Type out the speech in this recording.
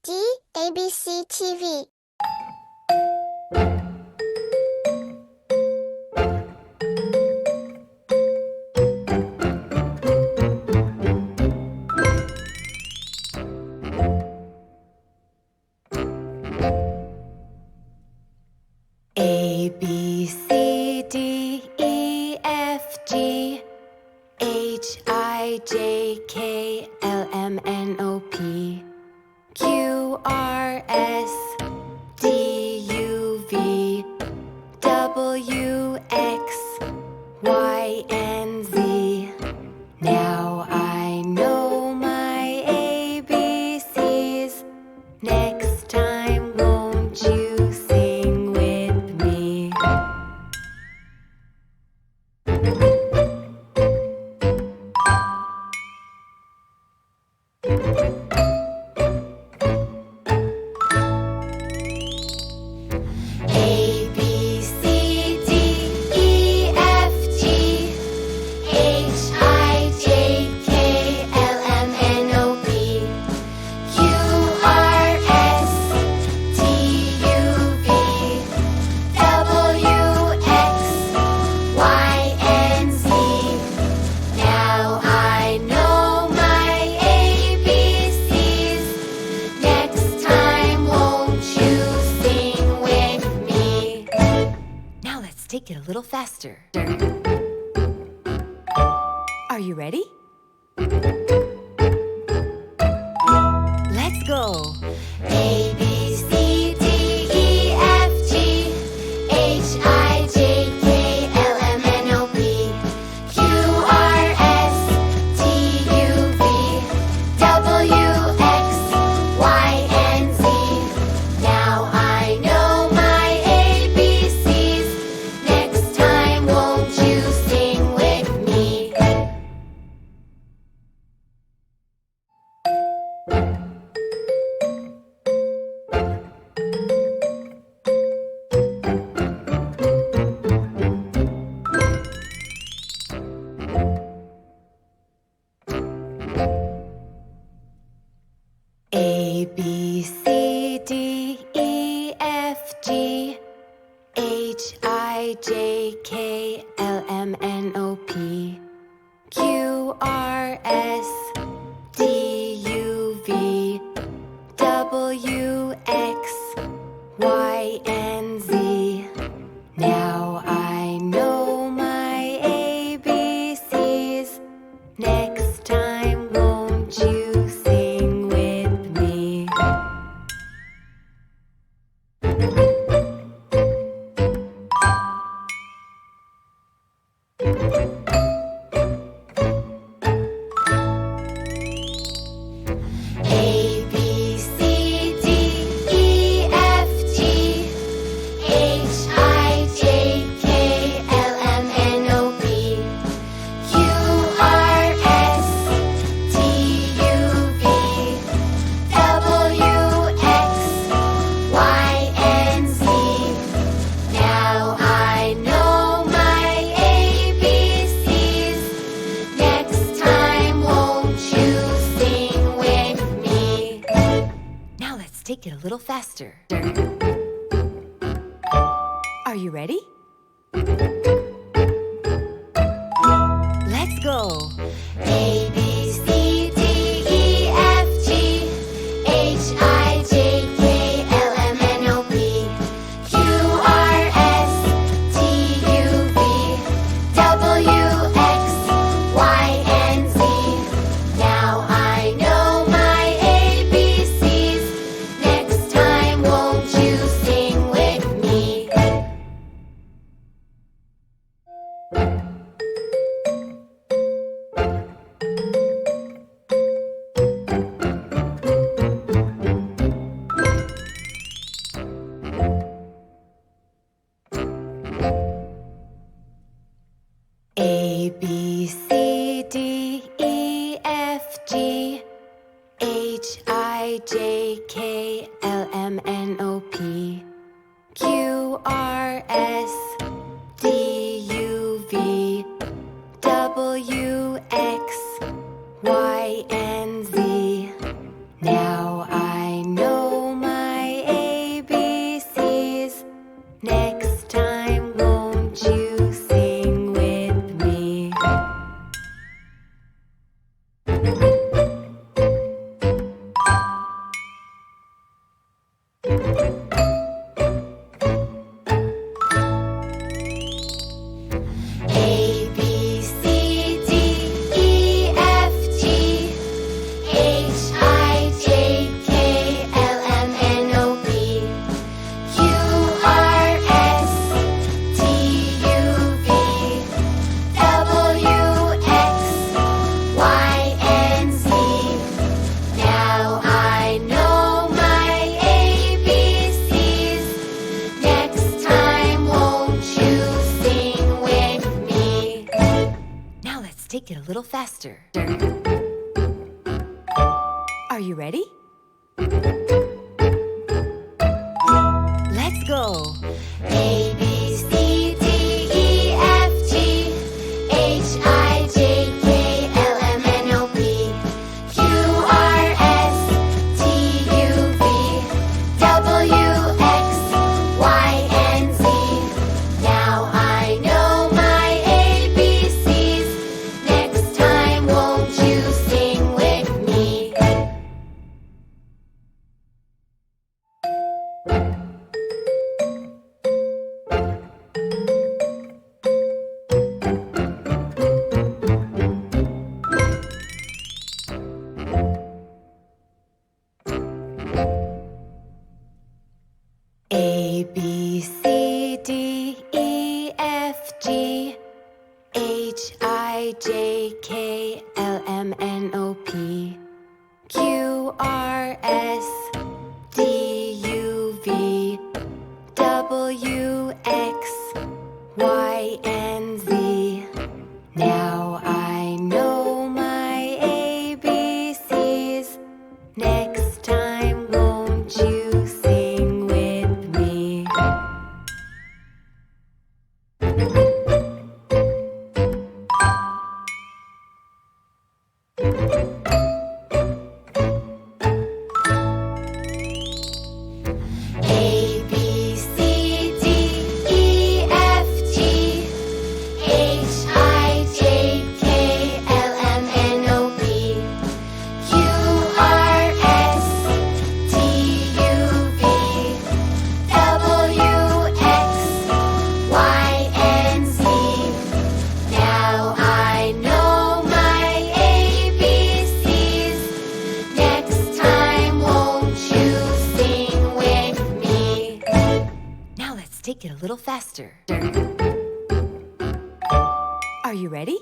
D, ABC TV. A, B, C, D, E, F, G, H, I, J, K, L, M, N, O, P, Q, R, S, D, U, V, W, X, Y, and Z. Now I know my ABCs. Next time, won't you sing with me? A, B, C, D, E, F, G, H, I, J, K, L, M, N, O, P, Q, R, S, T, U, V, W, X, Y, and Z. Now I know my ABCs. Next time, won't you sing with me? Now let's take it a little faster. Are you ready? Let's go. A, B, C, D, E, F, G, H, I, J, K, L, M, N, O, P, Q, R, S, T, U, V, W, X, Y, and Z. Now I know my ABCs. Next time, won't you sing with me? A, B, C, D, E, F, G, H, I, J, K, L, M, N, O, P, Q, R, S, D, U, V, W, X, Y, and Z. Now I know my ABCs. Next time, won't you sing with me? A, B, C, D, E, F, G, H, I, J, K, L, M, N, O, P, Q, R, S, T, U, V, W, X, Y, and Z. Now I know my ABCs. Next time, won't you sing with me? Now let's take it a little faster. Are you ready? Let's go. A, B, C, D, E, F, G, H, I, J, K, L, M, N, O, P, Q, R, S, T, U, V, W, X, Y, and Z. Now I know my ABCs. Next time, won't you sing with me? A, B, C, D, E, F, G, H, I, J, K, L, M, N, O, P, Q, R, S, D, U, V, W, X, Y, and Z. Now I know take it a little faster. Are you ready? Let's go. A, B, C, D, E, F, G, H, I, J, K, L, M, N, O, P, Q, R, S, T, U, V, W, X, Y, and Z. Now I know my ABCs. Next time, won't you sing with me? A, B, C, D, E, F, G, H, I, J, K, L, M, N, O, P, Q, R, S, D, U, V, W, X, Y, and Z. Now I know my ABCs. Next time, won't you sing with me? A, B, C, D, E, F, G, H, I, J, K, L, M, N, O, P, Q, R, S, T, U, V, W, X, Y, and Z. Now I know my ABCs. Next time, won't you sing with me? Now let's take it a little faster. Are you ready?